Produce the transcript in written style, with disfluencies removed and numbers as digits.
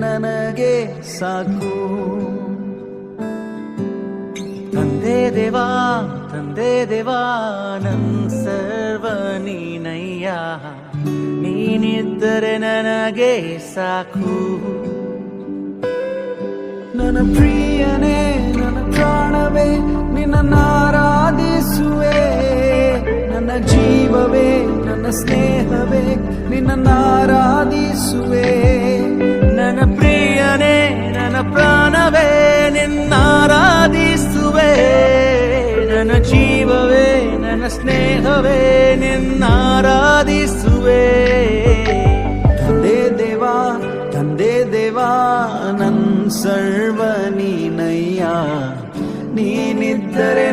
ನನಗೆ ಸಾಕು. ತಂದೆ ದೇವಾ ನನ್ ಸರ್ವ ನೀನಯ್ಯ, ನೀನಿದ್ದರೆ ನನಗೆ ಸಾಕು. ನನ್ನ ಪ್ರಿಯನೇ ನನ್ನ ಪ್ರಾಣವೇ ನಿನ್ನನ್ನು ಆರಾಧಿಸುವೆ. ನನ್ನ ಜೀವವೇ ನನ್ನ ಸ್ನೇಹವೇ ನಿನ್ನನ್ನು ಆರಾಧಿಸುವೆ. ನನ್ನ ಪ್ರಿಯನೇ ನನ್ನ ಪ್ರಾಣವೇ ನಿನ್ನ ಆರಾಧಿಸುವೆ. ನನ್ನ ಜೀವವೇ ನನ್ನ ಸ್ನೇಹವೇ ನಿನ್ನ ಆರಾಧಿಸುವೆ. ತಂದೆ ದೇವಾ ನನ್ ಸರ್ವ ನೀನಯ್ಯ, ನೀನಿದ್ದರೆ